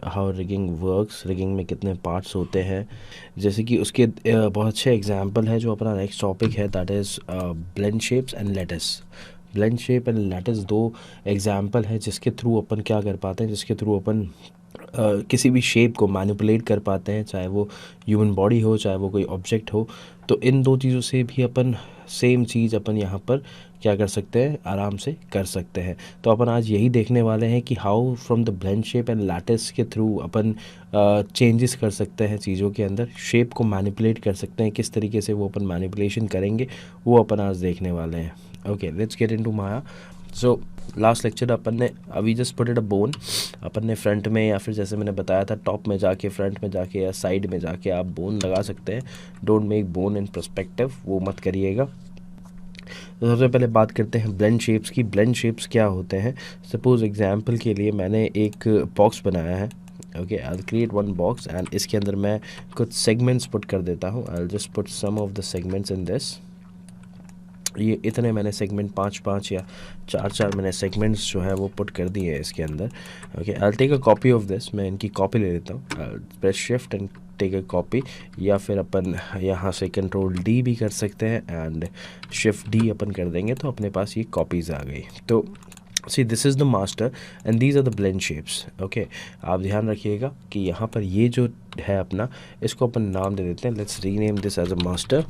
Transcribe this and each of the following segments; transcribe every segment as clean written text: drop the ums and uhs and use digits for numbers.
How rigging works, rigging में कितने parts होते हैं, जैसे कि उसके बहुत अच्छे एग्जांपल है जो अपना नेक्स्ट टॉपिक है, that is blend shapes and lattice. Blend shape and lattice दो एग्जांपल है जिसके थ्रू अपन क्या कर पाते हैं, जिसके थ्रू अपन किसी भी शेप को मैनिपुलेट कर पाते हैं, चाहे वो ह्यूमन बॉडी हो, चाहे वो कोई ऑब्जेक्ट हो। तो इन दो चीज़ों से भी अपन सेम चीज़ अपन यहाँ पर क्या कर सकते हैं, आराम से कर सकते हैं। तो अपन आज यही देखने वाले हैं कि how from the blend shape and lattice के थ्रू अपन चेंजेस कर सकते हैं चीज़ों के अंदर, शेप को मैनिपुलेट कर सकते हैं, किस तरीके से वो अपन मैनिपुलेशन करेंगे वो अपन आज देखने वाले हैं। Okay, let's get into Maya. So last lecture अपन ने अभी just put it a bone, अपन ने फ्रंट में या फिर जैसे मैंने बताया था टॉप में जाके, फ्रंट में जाके या साइड में जाके आप बोन लगा सकते हैं। Don't make bone in perspective, वो मत करिएगा। तो सबसे पहले बात करते हैं ब्लेंड शेप्स की। ब्लेंड शेप्स क्या होते हैं? सपोज़ एग्जांपल के लिए मैंने एक बॉक्स बनाया है। Okay, I create one box and इसके अंदर मैं कुछ सेगमेंट्स पुट कर देता हूँ। I just put some of the segments in this. ये इतने मैंने सेगमेंट 5 या 4 मैंने सेगमेंट्स जो है वो पुट कर दिए हैं इसके अंदर। Okay, I take a copy of this, मैं इनकी कॉपी ले लेता हूँ। Press shift and take a copy, या फिर अपन यहाँ से कंट्रोल डी भी कर सकते हैं एंड शिफ्ट डी अपन कर देंगे तो अपने पास ये कॉपीज़ आ गई। तो see this is the master and these are the blend shapes. Okay, आप ध्यान रखिएगा कि यहाँ पर ये जो है अपना, इसको अपन नाम दे देते हैं, let's rename this as a master.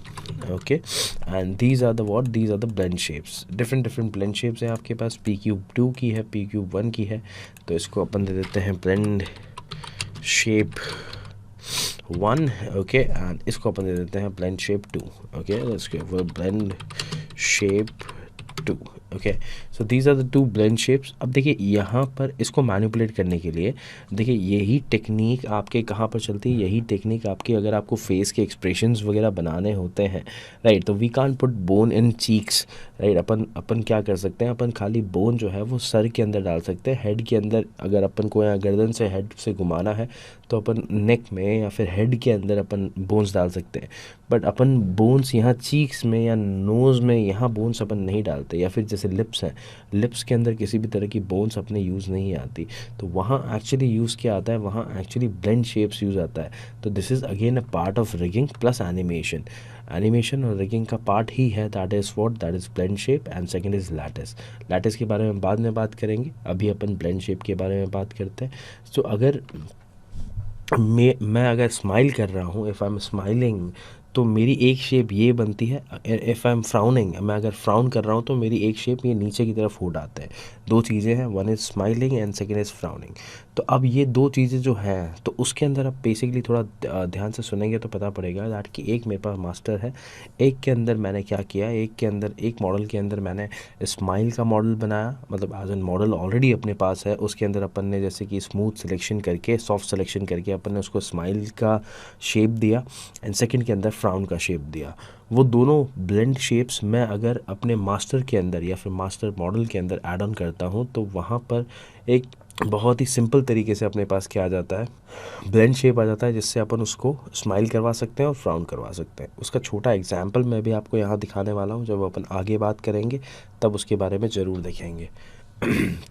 Okay, and these are the what, these are the blend shapes. Different blend shapes हैं आपके पास, P³ की है, P³ 1 की है, तो इसको अपन दे देते हैं ब्लेंड शेप 1। ओके, एंड इसको अपन दे देते हैं blend shape 2। Okay, let's give blend shape 2। Okay, so these are the 2 blend shapes. अब देखिए यहाँ पर इसको मैनिपुलेट करने के लिए देखिए यही टेक्निक आपके कहाँ पर चलती है, यही टेक्निक आपके अगर आपको फेस के एक्सप्रेशंस वगैरह बनाने होते हैं, राइट। तो we can't put bone in cheeks, right. अपन क्या कर सकते हैं, अपन खाली बोन जो है वो सर के अंदर डाल सकते हैं, हेड के अंदर अगर अपन को यहाँ गर्दन से हेड से घुमाना है तो अपन नेक में या फिर हेड के अंदर अपन बोन्स डाल सकते हैं। बट अपन बोन्स यहाँ चीक्स में या नोज़ में यहाँ बोन्स अपन नहीं डालते, या फिर जैसे लिप्स हैं, लिप्स के अंदर किसी भी तरह की बोन्स अपने यूज़ नहीं आती। तो वहाँ एक्चुअली यूज़ क्या आता है, वहाँ एक्चुअली ब्लेंड शेप्स यूज़ आता है। तो this is again a part of rigging plus animation. Animation और रिगिंग का पार्ट ही है, that is what, that is blend shape and second is lattice. Lattice के बारे में बाद में बात करेंगे, अभी अपन ब्लेंड शेप के बारे में बात करते हैं। तो अगर मैं अगर स्माइल कर रहा हूँ, इफ़ आई एम स्माइलिंग, तो मेरी एक शेप ये बनती है। इफ़ आई एम फ्राउनिंग, मैं अगर फ्राउन कर रहा हूँ तो मेरी एक शेप ये नीचे की तरफ हो जाते हैं। दो चीज़ें हैं, one is smiling and second is frowning. तो अब ये दो चीज़ें जो हैं, तो उसके अंदर आप बेसिकली थोड़ा ध्यान से सुनेंगे तो पता पड़ेगा दैट कि एक मेरे पास मास्टर है, एक के अंदर मैंने क्या किया, एक के अंदर, एक मॉडल के अंदर मैंने स्माइल का मॉडल बनाया, मतलब एज एन मॉडल ऑलरेडी अपने पास है, उसके अंदर अपन ने जैसे कि स्मूथ सिलेक्शन करके, सॉफ्ट सिलेक्शन करके अपन ने उसको स्माइल का शेप दिया एंड सेकंड के अंदर फ्राउन का शेप दिया। वो दोनों ब्लेंड शेप्स मैं अगर अपने मास्टर के अंदर या फिर मास्टर मॉडल के अंदर ऐड ऑन करता हूँ तो वहाँ पर एक बहुत ही सिंपल तरीके से अपने पास क्या आ जाता है, ब्लेंड शेप आ जाता है, जिससे अपन उसको स्माइल करवा सकते हैं और फ्राउन करवा सकते हैं। उसका छोटा एग्जाम्पल मैं भी आपको यहाँ दिखाने वाला हूँ, जब अपन आगे बात करेंगे तब उसके बारे में ज़रूर देखेंगे।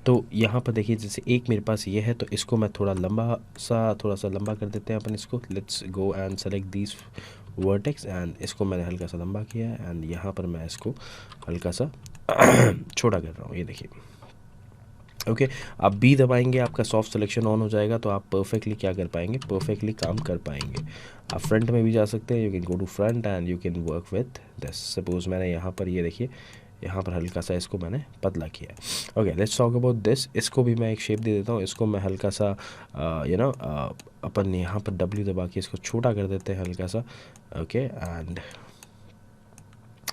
तो यहाँ पर देखिए जैसे एक मेरे पास ये है, तो इसको मैं थोड़ा सा लंबा कर देते हैं अपन इसको। Let's go and select these vertex and इसको मैंने हल्का सा लंबा किया है एंड यहाँ पर मैं इसको हल्का सा छोटा कर रहा हूँ, ये देखिए। ओके, आप बी दबाएंगे, आपका सॉफ्ट सिलेक्शन ऑन हो जाएगा, तो आप परफेक्टली क्या कर पाएंगे, परफेक्टली काम कर पाएंगे। आप फ्रंट में भी जा सकते हैं, you can go to front and you can work with this. Suppose मैंने यहाँ पर ये देखिए, यहाँ पर हल्का सा इसको मैंने पतला किया है। Okay, let's talk about this. इसको भी मैं एक शेप दे देता हूँ, इसको मैं हल्का सा अपन यहाँ पर W दबा के इसको छोटा कर देते हैं हल्का सा। ओके, एंड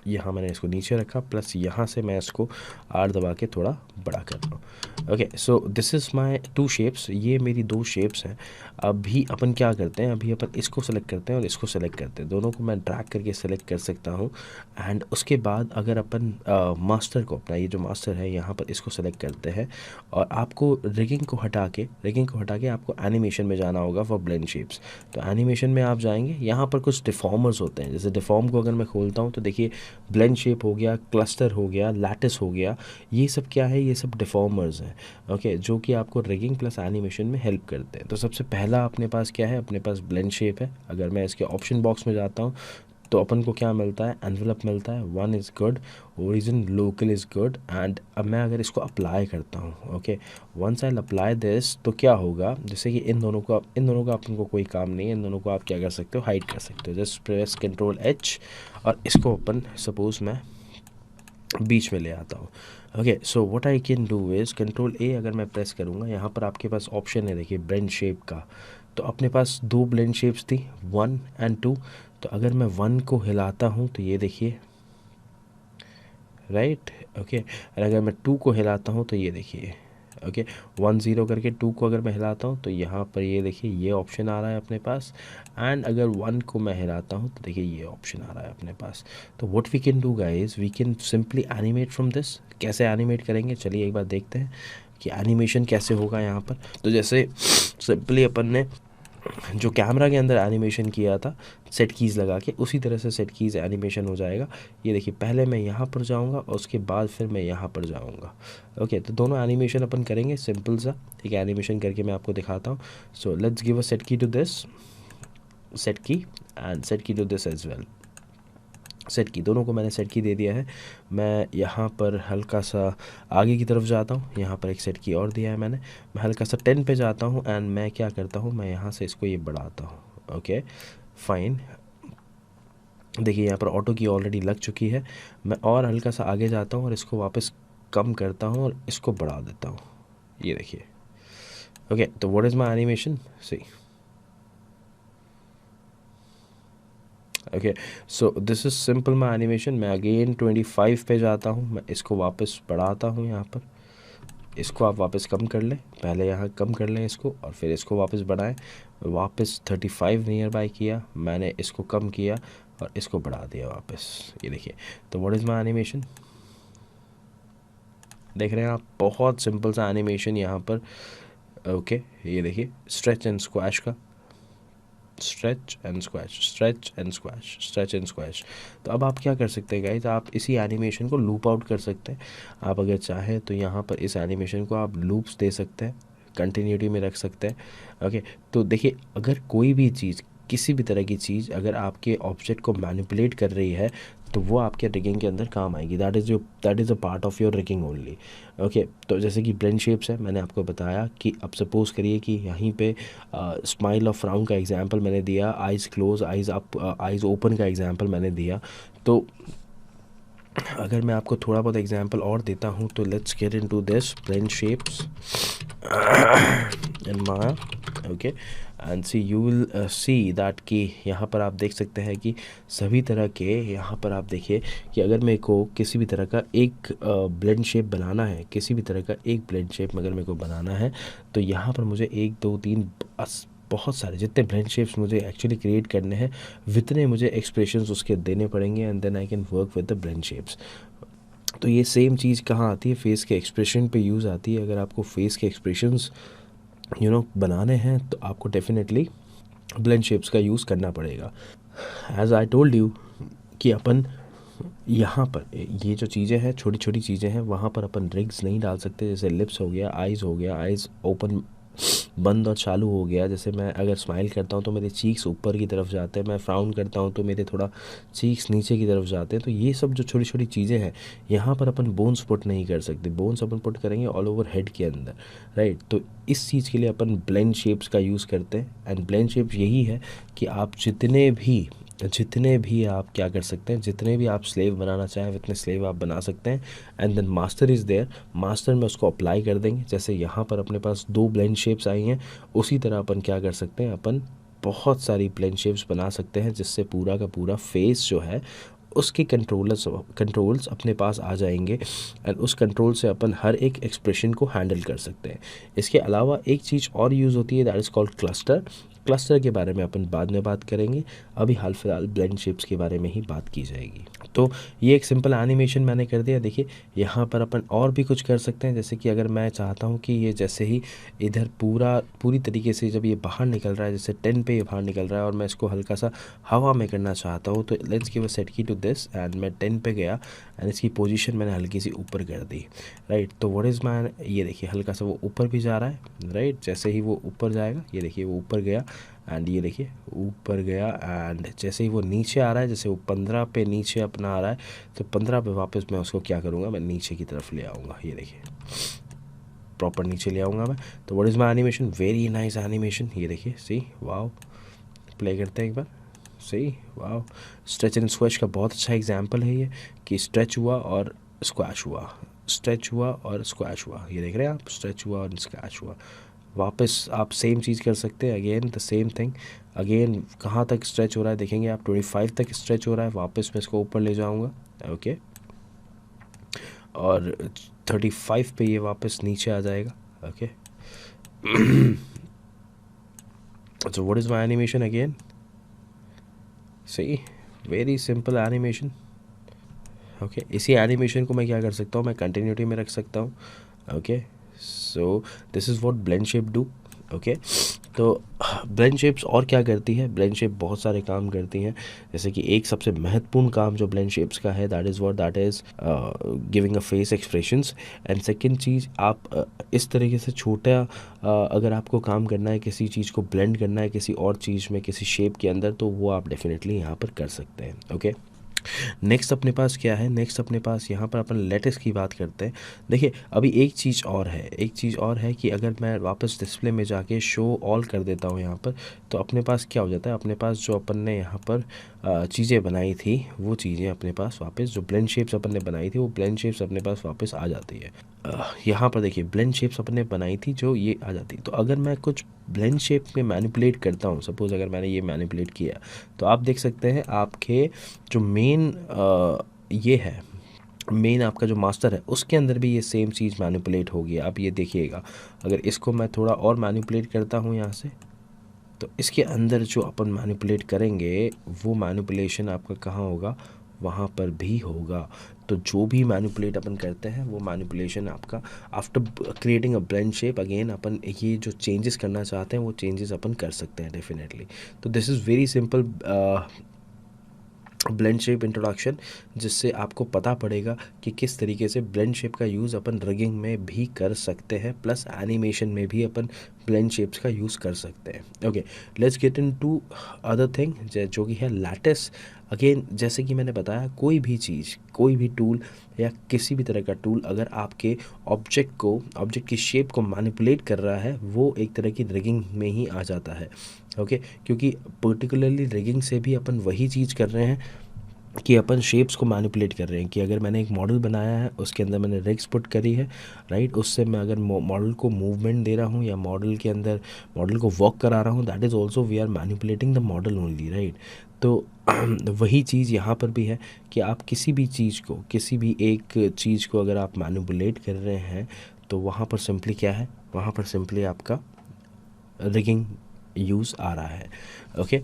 यहाँ मैंने इसको नीचे रखा, प्लस यहाँ से मैं इसको R दबा के थोड़ा बड़ा कर रहा हूँ। Okay, so this is my 2 shapes, ये मेरी 2 शेप्स हैं। अभी अपन क्या करते हैं, अभी अपन इसको सेलेक्ट करते हैं और इसको सेलेक्ट करते हैं, दोनों को मैं ड्रैग करके सेलेक्ट कर सकता हूँ। एंड उसके बाद अगर अपन मास्टर को, अपना ये जो मास्टर है यहाँ पर, इसको सेलेक्ट करते हैं और आपको रिगिंग को हटा के आपको एनिमेशन में जाना होगा फॉर ब्लेंड शेप्स। तो एनिमेशन में आप जाएंगे, यहाँ पर कुछ डिफॉर्मर्स होते हैं, जैसे डिफॉर्म को अगर मैं खोलता हूँ तो देखिए ब्लेंड शेप हो गया, क्लस्टर हो गया, लैटिस हो गया, ये सब क्या है, ये सब डिफॉर्मर्स हैं, ओके, जो कि आपको रिगिंग प्लस एनिमेशन में हेल्प करते हैं। तो सबसे पहला अपने पास क्या है, अपने पास ब्लेंड शेप है। अगर मैं इसके ऑप्शन बॉक्स में जाता हूँ तो अपन को क्या मिलता है, एनवेलप मिलता है, one is good, origin local is good. And अब मैं अगर इसको अप्लाई करता हूँ, okay, once I apply this, तो क्या होगा, जैसे कि इन दोनों का अपन को कोई काम नहीं है, इन दोनों को आप क्या कर सकते हो, हाइड कर सकते हो। जस्ट प्रेस कंट्रोल एच और इसको अपन सपोज मैं बीच में ले आता हूँ। Okay, so what I can do is control ए अगर मैं प्रेस करूँगा, यहाँ पर आपके पास ऑप्शन है देखिए ब्लेंड शेप का। तो अपने पास दो ब्लेंड शेप्स थी, 1 एंड 2। तो अगर मैं 1 को हिलाता हूँ तो ये देखिए, राइट, ओके, और अगर मैं 2 को हिलाता हूँ तो ये देखिए, ओके, 1 0 करके 2 को अगर मैं हिलाता हूँ तो यहाँ पर ये देखिए ये ऑप्शन आ रहा है अपने पास। एंड अगर 1 को मैं हिलाता हूँ तो देखिए ये ऑप्शन आ रहा है अपने पास। तो what we can do guys, we can simply animate from this. कैसे एनिमेट करेंगे, चलिए एक बार देखते हैं कि एनिमेशन कैसे होगा यहाँ पर। तो जैसे सिंपली अपन ने जो कैमरा के अंदर एनिमेशन किया था सेट कीज़ लगा के, उसी तरह से सेट कीज़ एनिमेशन हो जाएगा। ये देखिए, पहले मैं यहाँ पर जाऊँगा और उसके बाद फिर मैं यहाँ पर जाऊँगा। ओके, तो दोनों एनिमेशन अपन करेंगे सिंपल सा एक एनिमेशन करके मैं आपको दिखाता हूँ। So let's give a set key to this, set key and set key to this as well. Set key दोनों को मैंने सेट की दे दिया है। मैं यहाँ पर हल्का सा आगे की तरफ जाता हूँ, यहाँ पर एक सेट की और दिया है मैंने। मैं हल्का सा 10 पे जाता हूँ एंड मैं क्या करता हूँ, मैं यहाँ से इसको ये बढ़ाता हूँ। ओके फाइन, देखिए यहाँ पर ऑटो की ऑलरेडी लग चुकी है। मैं और हल्का सा आगे जाता हूँ और इसको वापस कम करता हूँ और इसको बढ़ा देता हूँ, ये देखिए। ओके, तो what is my animation, see. Okay, so this is simple my animation. मैं अगेन 25 पे जाता हूँ, मैं इसको वापस बढ़ाता हूँ यहाँ पर, इसको आप वापस कम कर लें, पहले यहाँ कम कर लें इसको और फिर इसको वापस बढ़ाएं। वापस 35 नियर बाय किया, मैंने इसको कम किया और इसको बढ़ा दिया वापस, ये देखिए। तो व्हाट इज़ माई एनिमेशन, देख रहे हैं आप, बहुत सिंपल सा एनिमेशन यहाँ पर। ओके, ये देखिए स्ट्रेच एंड स्क्वैश का, stretch and squash, stretch and squash, stretch and squash. तो अब आप क्या कर सकते हैं गाइस, आप इसी एनिमेशन को लूप आउट कर सकते हैं। आप अगर चाहें तो यहाँ पर इस एनिमेशन को आप लूप्स दे सकते हैं, कंटिन्यूटी में रख सकते हैं। ओके, तो देखिए अगर कोई भी चीज़, किसी भी तरह की चीज़ अगर आपके ऑब्जेक्ट को मैनिपुलेट कर रही है तो वो आपके रिगिंग के अंदर काम आएगी। That is a part of your rigging only. Okay, तो जैसे कि ब्लेंड शेप्स है, मैंने आपको बताया कि अब सपोज़ करिए कि यहीं पे स्माइल और फ्राउन का एग्जांपल मैंने दिया, eyes close, eyes up, eyes open का एग्जांपल मैंने दिया। तो अगर मैं आपको थोड़ा बहुत एग्जांपल और देता हूँ तो let's get into this blend shapes in Maya. Okay, and see you will see that कि यहाँ पर आप देख सकते हैं कि सभी तरह के, यहाँ पर आप देखिए कि अगर मेरे को किसी भी तरह का एक ब्लेंड शेप बनाना है, किसी भी तरह का एक ब्लेंड शेप अगर मेरे को बनाना है तो यहाँ पर मुझे 1 2 3 बहुत सारे जितने ब्लेंड शेप्स मुझे एक्चुअली क्रिएट करने हैं वितने मुझे एक्सप्रेशंस उसके देने पड़ेंगे and then I can work with the blend shapes. तो ये सेम चीज़ कहाँ आती है, फेस के एक्सप्रेशन पे यूज़ आती है। अगर आपको फेस के एक्सप्रेशंस बनाने हैं तो आपको डेफिनेटली ब्लेंड शेप्स का यूज़ करना पड़ेगा। एज आई टोल्ड यू कि अपन यहाँ पर ये जो चीज़ें हैं, छोटी छोटी चीज़ें हैं, वहाँ पर अपन रिग्स नहीं डाल सकते। जैसे लिप्स हो गया, आइज़ हो गया, आइज़ ओपन बंद और चालू हो गया। जैसे मैं अगर स्माइल करता हूँ तो मेरे चीक्स ऊपर की तरफ जाते हैं, मैं फ्राउन करता हूँ तो मेरे थोड़ा चीक्स नीचे की तरफ जाते हैं। तो ये सब जो छोटी छोटी चीज़ें हैं, यहाँ पर अपन बोन्स पुट नहीं कर सकते। बोन्स अपन पुट करेंगे ऑल ओवर हेड के अंदर, राइट। तो इस चीज़ के लिए अपन ब्लेंड शेप्स का यूज़ करते हैं। एंड ब्लेंड शेप्स यही है कि आप जितने भी आप क्या कर सकते हैं, जितने भी आप स्लेव बनाना चाहें उतने स्लेव आप बना सकते हैं। And then master is there, master में उसको अप्लाई कर देंगे। जैसे यहाँ पर अपने पास 2 ब्लेंड शेप्स आई हैं, उसी तरह अपन क्या कर सकते हैं, अपन बहुत सारी ब्लेंड शेप्स बना सकते हैं जिससे पूरा का पूरा फेस जो है उसके कंट्रोल्स अपने पास आ जाएंगे। एंड उस कंट्रोल से अपन हर एक एक्सप्रेशन को हैंडल कर सकते हैं। इसके अलावा एक चीज़ और यूज़ होती है, that is called cluster. Cluster के बारे में अपन बाद में बात करेंगे, अभी हाल फिलहाल ब्लेंड शेप्स के बारे में ही बात की जाएगी। तो ये एक सिंपल एनिमेशन मैंने कर दिया। देखिए यहाँ पर अपन और भी कुछ कर सकते हैं, जैसे कि अगर मैं चाहता हूँ कि ये जैसे ही इधर पूरी तरीके से जब ये बाहर निकल रहा है, जैसे 10 पे ये बाहर निकल रहा है और मैं इसको हल्का सा हवा में करना चाहता हूँ, तो let's give a set key to this and मैं 10 पे गया एंड इसकी पोजीशन मैंने हल्की सी ऊपर कर दी, राइट। तो व्हाट इज़ माय, ये देखिए हल्का सा वो ऊपर भी जा रहा है, राइट। जैसे ही वो ऊपर जाएगा, ये देखिए वो ऊपर गया एंड ये देखिए ऊपर गया एंड जैसे ही वो नीचे आ रहा है, जैसे वो 15 पे नीचे अपना आ रहा है, तो 15 पे वापस मैं उसको क्या करूँगा, मैं नीचे की तरफ ले आऊँगा, ये देखिए प्रॉपर नीचे ले आऊँगा मैं। तो what is my animation, very nice animation. ये देखिए सी, वाओ, प्ले करते हैं एक बार, सी, वाओ। स्ट्रेच एंड स्क्वैश का बहुत अच्छा एग्जांपल है ये, कि स्ट्रेच हुआ और स्क्वैश हुआ, स्ट्रेच हुआ और स्क्वैश हुआ, ये देख रहे हैं आप, स्ट्रेच हुआ और स्क्वैश हुआ। वापस आप सेम चीज़ कर सकते हैं, again the same thing. Again कहाँ तक स्ट्रेच हो रहा है देखेंगे आप, 25 तक स्ट्रेच हो रहा है, वापस मैं इसको ऊपर ले जाऊँगा, ओके, और 35 पे ये वापस नीचे आ जाएगा, okay. So what is my animation again? See, very simple animation, okay. इसी एनिमेशन को मैं क्या कर सकता हूँ, मैं कंटिन्यूटी में रख सकता हूँ, okay. So this is what blend shape do, okay. तो ब्लेंड शेप्स और क्या करती है, ब्लेंड शेप बहुत सारे काम करती हैं, जैसे कि एक सबसे महत्वपूर्ण काम जो ब्लेंड शेप्स का है, that is what, that is giving a face expressions. And second चीज़, आप इस तरीके से छोटा अगर आपको काम करना है, किसी चीज़ को ब्लेंड करना है किसी और चीज़ में, किसी शेप के अंदर, तो वो आप डेफिनेटली यहाँ पर कर सकते हैं, ओके। नेक्स्ट अपने पास क्या है, नेक्स्ट अपने पास यहाँ पर अपन लेटेस की बात करते हैं। देखिए अभी एक चीज़ और है, एक चीज़ और है कि अगर मैं वापस डिस्प्ले में जाके शो ऑल कर देता हूँ यहाँ पर, तो अपने पास क्या हो जाता है, अपने पास जो अपन ने यहाँ पर चीज़ें बनाई थी, वो चीज़ें अपने पास वापस, जो ब्लेंड शेप्स अपन ने बनाई थी, वो ब्लेंड शेप्स अपने पास वापस आ जाती है। यहाँ पर देखिए ब्लेंड शेप्स अपन ने बनाई थी जो ये आ जाती, तो अगर मैं कुछ ब्लेंड शेप में मैनिपुलेट करता हूँ, सपोज़ अगर मैंने ये मैनिपुलेट किया, तो आप देख सकते हैं आपके जो मेन ये है, मेन आपका जो मास्टर है, उसके अंदर भी ये सेम चीज़ मैनिपुलेट होगी। आप ये देखिएगा, अगर इसको मैं थोड़ा और मैनिपुलेट करता हूँ यहाँ से, तो इसके अंदर जो अपन मैनिपुलेट करेंगे, वो मैनिपुलेशन आपका कहाँ होगा, वहाँ पर भी होगा। तो जो भी मैनिपुलेट अपन करते हैं, वो मैनिपुलेशन आपका after creating a blend shape, again अपन ये जो चेंजेस करना चाहते हैं, वो चेंजेस अपन कर सकते हैं डेफिनेटली। तो this is very simple blend shape introduction, जिससे आपको पता पड़ेगा कि किस तरीके से ब्लेंड शेप का यूज़ अपन रिगिंग में भी कर सकते हैं, प्लस एनिमेशन में भी अपन ब्लेंड शेप्स का यूज़ कर सकते हैं, okay. Let's get into other thing, जो कि है लैटिस। अगेन जैसे कि मैंने बताया, कोई भी चीज़, कोई भी टूल या किसी भी तरह का टूल अगर आपके ऑब्जेक्ट की शेप को मैनिपुलेट कर रहा है, वो एक तरह की रिगिंग में ही आ जाता है, ओके। क्योंकि पर्टिकुलरली रिगिंग से भी अपन वही चीज़ कर रहे हैं कि अपन शेप्स को मैनिपुलेट कर रहे हैं, कि अगर मैंने एक मॉडल बनाया है, उसके अंदर मैंने रिग्स पुट करी है, राइट, उससे मैं अगर मॉडल को मूवमेंट दे रहा हूँ या मॉडल के अंदर मॉडल को वॉक करा रहा हूँ, that is also we are manipulating the model only, right. तो वही चीज़ यहाँ पर भी है कि आप किसी भी चीज़ को, किसी भी एक चीज़ को अगर आप मैनिपुलेट कर रहे हैं, तो वहाँ पर सिंपली क्या है, वहाँ पर सिंपली आपका रिगिंग यूज़ आ रहा है, ओके।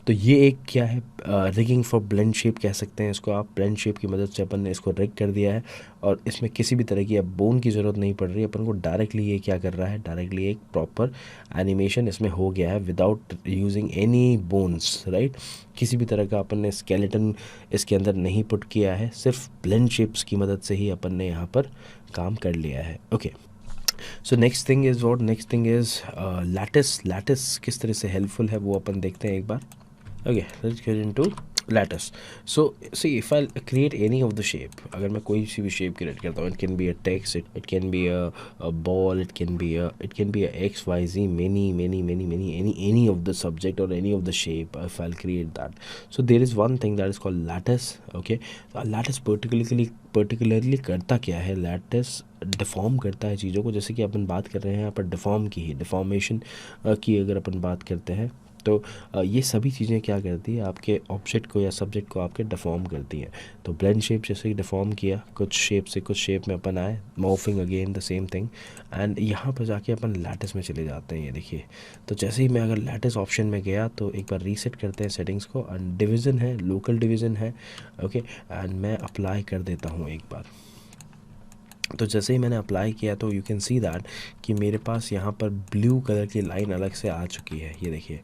तो ये एक क्या है, रिगिंग फॉर ब्लेंड शेप कह सकते हैं इसको आप। ब्लेंड शेप की मदद से अपन ने इसको रिग कर दिया है, और इसमें किसी भी तरह की अब बोन की ज़रूरत नहीं पड़ रही, अपन को डायरेक्टली ये क्या कर रहा है, डायरेक्टली एक प्रॉपर एनिमेशन इसमें हो गया है without using any bones, right. किसी भी तरह का अपन ने स्केलेटन इसके अंदर नहीं पुट किया है, सिर्फ ब्लेंड शेप्स की मदद से ही अपन ने यहाँ पर काम कर लिया है, okay. So next thing is what, next thing is lattice. Lattice किस तरह से हेल्पफुल है वो अपन देखते हैं एक बार, okay. Let's get into lattice. So see if I create any of the shape, अगर मैं कोई सी भी शेप क्रिएट करता हूँ, it can be a text, it can be a ball, it can be a X Y Z, any of the subject or any of the shape, if I'll create that. So there is one thing that is called lattice, okay. lattice particularly करता क्या है, lattice deform करता है चीज़ों को, जैसे कि अपन बात कर रहे हैं यहाँ पर डिफ़ॉर्म की ही, डिफ़ॉर्मेशन की अगर अपन बात करते हैं, तो ये सभी चीज़ें क्या करती है, आपके ऑब्जेक्ट को या सब्जेक्ट को आपके डिफॉर्म करती हैं। तो ब्लेंड शेप जैसे डिफॉर्म किया, कुछ शेप से कुछ शेप में अपन आए, morphing again the same thing, and यहाँ पर जाके अपन लैटिस में चले जाते हैं। ये देखिए, तो जैसे ही मैं अगर लैटिस ऑप्शन में गया तो एक बार रीसेट करते हैं सेटिंग्स को, एंड डिवीज़न है, लोकल डिवीज़न है, ओके, एंड मैं अप्लाई कर देता हूँ एक बार। तो जैसे ही मैंने अप्लाई किया तो यू कैन सी दैट कि मेरे पास यहाँ पर ब्लू कलर की लाइन अलग से आ चुकी है, ये देखिए,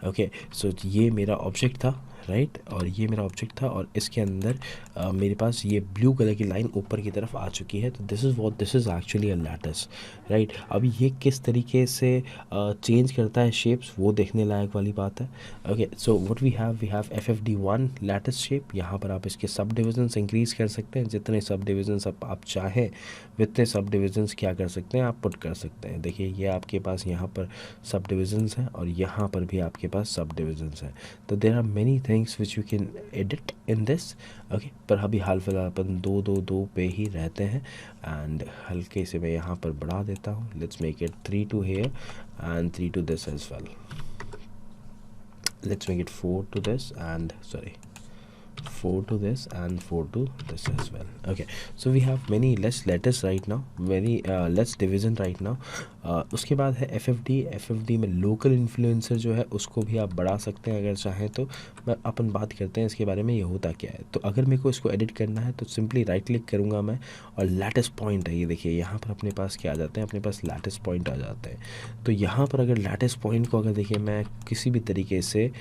ओके। सो ये मेरा ऑब्जेक्ट था, राइट, और ये मेरा ऑब्जेक्ट था, और इसके अंदर मेरे पास ये ब्लू कलर की लाइन ऊपर की तरफ आ चुकी है। तो this is actually a lattice, right. अभी ये किस तरीके से चेंज करता है शेप्स, वो देखने लायक वाली बात है, okay. So what we have FFD1 lattice shape. यहाँ पर आप इसके सब डिविजन्स इंक्रीज़ कर सकते हैं, जितने सब डिविजन्स आप चाहें वितने सब डिविजन्स क्या कर सकते हैं, आप पुट कर सकते हैं। देखिए, ये आपके पास यहाँ पर सब डिविजन्स हैं, और यहाँ पर भी आपके पास सब डिविजन्स हैं। तो there are many things which you can edit in this, okay. पर अभी हाल फिलहाल अपन 2 पे ही रहते हैं, एंड हल्के से मैं यहाँ पर बढ़ा देता हूँ। Let's make it 3 to here and 3 to this as well. Let's make it 4 to this, and sorry, 4 to this and 4 to this as well. Okay, so we have many less letters right now, very less division right now. उसके बाद है FFD में local influencer जो है उसको भी आप बढ़ा सकते हैं अगर चाहें तो। मैं अपन बात करते हैं इसके बारे में, ये होता क्या है। तो अगर मेरे को इसको एडिट करना है तो सिंपली राइट क्लिक करूँगा मैं, और लैटिस पॉइंट है, ये देखिए, यहाँ पर अपने पास क्या आ जाते हैं, अपने पास लैटिस पॉइंट आ जाते हैं। तो यहाँ पर अगर लैटिस पॉइंट को अगर देखिए मैं किसी भी तरीके से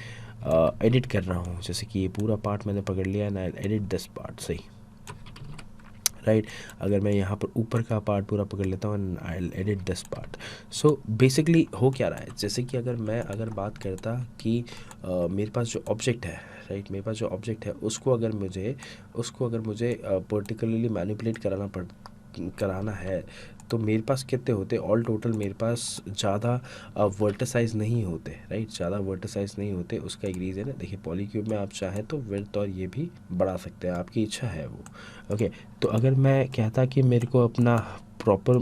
एडिट कर रहा हूँ, जैसे कि ये पूरा पार्ट मैंने पकड़ लिया है ना, एडिट दिस पार्ट, सही, राइट। अगर मैं यहाँ पर ऊपर का पार्ट पूरा पकड़ लेता हूँ, I edit this part. So basically हो क्या रहा है, जैसे कि अगर बात करता कि मेरे पास जो ऑब्जेक्ट है, राइट, मेरे पास जो ऑब्जेक्ट है उसको अगर मुझे पर्टिकुलरली मैनिपुलेट कराना है, तो मेरे पास कितने होते, ऑल टोटल मेरे पास ज़्यादा वर्टिसाइज नहीं होते, राइट, ज़्यादा वर्टिसाइज नहीं होते। उसका एक रीज़न है, देखिए, पॉलीक्यूब में आप चाहें तो विड्थ और ये भी बढ़ा सकते हैं, आपकी इच्छा है वो, ओके। तो अगर मैं कहता कि मेरे को अपना प्रॉपर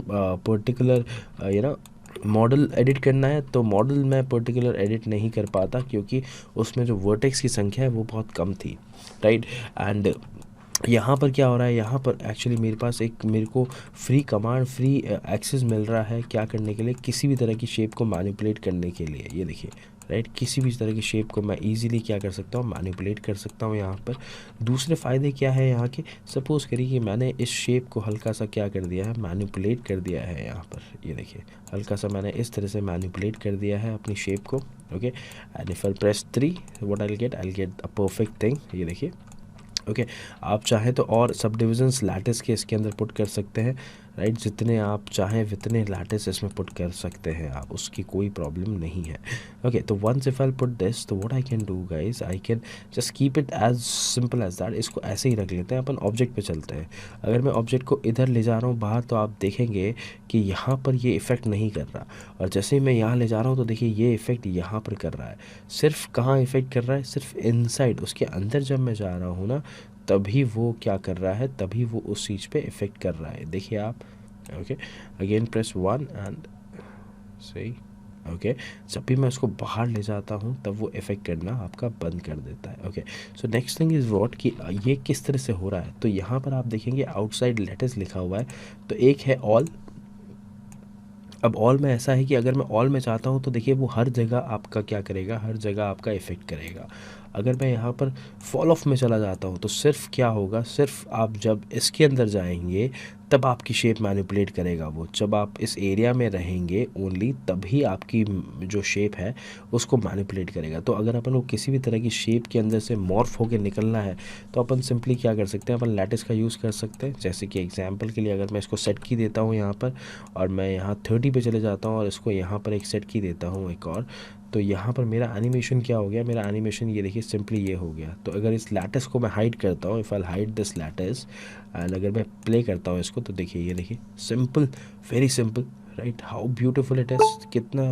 पर्टिकुलर मॉडल एडिट करना है, तो मॉडल मैं पर्टिकुलर एडिट नहीं कर पाता, क्योंकि उसमें जो वर्टेक्स की संख्या है वो बहुत कम थी, राइट। एंड यहाँ पर क्या हो रहा है, यहाँ पर एक्चुअली मेरे को फ्री एक्सेस मिल रहा है क्या करने के लिए, किसी भी तरह की शेप को मैनिपुलेट करने के लिए। ये देखिए, राइट, किसी भी तरह की शेप को मैं इजीली क्या कर सकता हूँ, मैनिपुलेट कर सकता हूँ यहाँ पर। दूसरे फ़ायदे क्या है यहाँ के, सपोज़ करिए कि मैंने इस शेप को हल्का सा क्या कर दिया है, मैनिपुलेट कर दिया है यहाँ पर, ये देखिए, हल्का सा मैंने इस तरह से मैनिपुलेट कर दिया है अपनी शेप को, okay. And if I press 3, what I get a perfect thing, ये देखिए, ओके। आप चाहें तो और सब डिविजन्स लैटिस के इसके अंदर पुट कर सकते हैं, राइट, जितने आप चाहें वितने लैटिस इसमें पुट कर सकते हैं आप, उसकी कोई प्रॉब्लम नहीं है, ओके। तो once if I put this, तो what I can do guys, I can just keep it as simple as that. इसको ऐसे ही रख लेते हैं, अपन ऑब्जेक्ट पे चलते हैं। अगर मैं ऑब्जेक्ट को इधर ले जा रहा हूँ बाहर, तो आप देखेंगे कि यहाँ पर ये इफ़ेक्ट नहीं कर रहा, और जैसे ही मैं यहाँ ले जा रहा हूँ तो देखिए ये इफ़ेक्ट यहाँ पर कर रहा है। सिर्फ कहाँ इफ़ेक्ट कर रहा है, सिर्फ इनसाइड, उसके अंदर जब मैं जा रहा हूँ ना, तभी वो क्या कर रहा है, तभी वो उस चीज़ पे इफ़ेक्ट कर रहा है, देखिए आप, ओके। अगेन प्रेस 1 एंड सही, ओके। जब भी मैं उसको बाहर ले जाता हूँ तब वो इफ़ेक्ट करना आपका बंद कर देता है, okay. So next thing is what कि ये किस तरह से हो रहा है। तो यहाँ पर आप देखेंगे आउटसाइड लैटिस लिखा हुआ है, तो एक है ऑल। अब ऑल में ऐसा है कि अगर मैं ऑल में चाहता हूँ तो देखिए वो हर जगह आपका क्या करेगा, हर जगह आपका इफ़ेक्ट करेगा। अगर मैं यहाँ पर फॉल ऑफ में चला जाता हूँ तो सिर्फ क्या होगा, सिर्फ आप जब इसके अंदर जाएंगे तब आपकी शेप मैनिपुलेट करेगा वो। जब आप इस एरिया में रहेंगे ओनली, तभी आपकी जो शेप है उसको मैनिपुलेट करेगा। तो अगर अपन को किसी भी तरह की शेप के अंदर से मॉर्फ होकर निकलना है तो अपन सिंपली क्या कर सकते हैं, अपन लैटिस का यूज़ कर सकते हैं। जैसे कि एग्जांपल के लिए अगर मैं इसको सेट की देता हूँ यहाँ पर, और मैं यहाँ 30 पे चले जाता हूँ और इसको यहाँ पर एक सेट की देता हूँ एक और, तो यहाँ पर मेरा एनिमेशन क्या हो गया, मेरा एनिमेशन ये देखिए सिंपली ये हो गया। तो अगर इस लैटिस को मैं हाइड करता हूँ, if I hide this lattice and अगर मैं प्ले करता हूँ इसको, तो देखिए ये देखिए, simple, very simple, right, how beautiful it is, कितना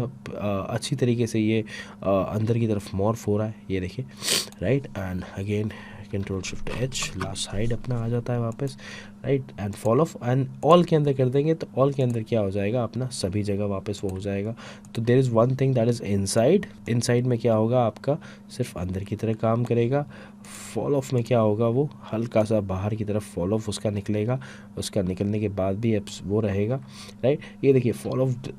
अच्छी तरीके से ये अंदर की तरफ मॉर्फ हो रहा है, ये देखिए, right. And again control shift H, last hide अपना आ जाता है वापस। Right, and fall of and all के अंदर कर देंगे तो ऑल के अंदर क्या हो जाएगा, अपना सभी जगह वापस वो हो जाएगा। तो there is one thing that is inside, inside में क्या होगा आपका सिर्फ अंदर की तरह काम करेगा। फॉल ऑफ में क्या होगा, वो हल्का सा बाहर की तरफ फॉल ऑफ उसका निकलेगा, उसका निकलने के बाद भी अब वो रहेगा, राइट। ये देखिए फॉल ऑफ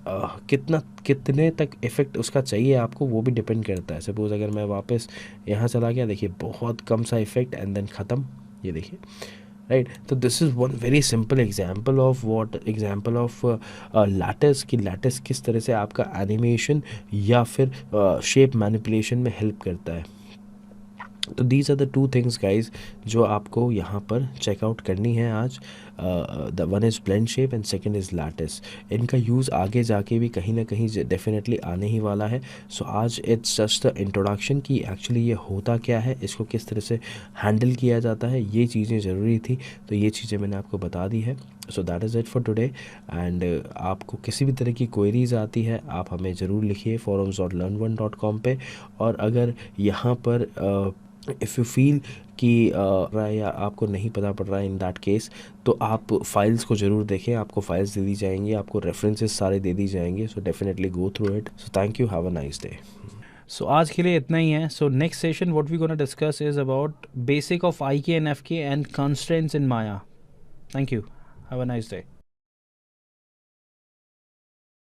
कितने तक इफेक्ट उसका चाहिए आपको, वो भी डिपेंड करता है। सपोज अगर मैं वापस यहाँ चला गया, देखिए बहुत कम सा इफेक्ट एंड देन ख़त्म, ये देखिए, राइट। तो this is one very simple example of example of lattice, कि लैटिस किस तरह से आपका एनिमेशन या फिर शेप मैनिपुलेशन में हेल्प करता है। तो these are the two things guys जो आपको यहाँ पर चेकआउट करनी है आज। The one is blend shape and second is lattice. इनका यूज़ आगे जाके भी कहीं ना कहीं डेफिनेटली आने ही वाला है। सो आज इट्स जस्ट द इंट्रोडक्शन कि एक्चुअली ये होता क्या है, इसको किस तरह से हैंडल किया जाता है, ये चीज़ें ज़रूरी थी, तो ये चीज़ें मैंने आपको बता दी है। So that is it for today. And आपको किसी भी तरह की क्वेरीज आती है आप हमें ज़रूर लिखिए forums.learn1.com पे। और अगर यहाँ पर इफ़ यू फील कि रहा है या आपको नहीं पता पड़ रहा है, इन दैट केस तो आप फाइल्स को ज़रूर देखें, आपको फाइल्स दे दी जाएंगी, आपको रेफरेंसेस सारे दे दी जाएंगे। So definitely go through it. So thank you, have a nice day. So आज के लिए इतना ही है। So next session what we gonna discuss is about basic of I K and F K and constraints in Maya. Thank you, have a nice day.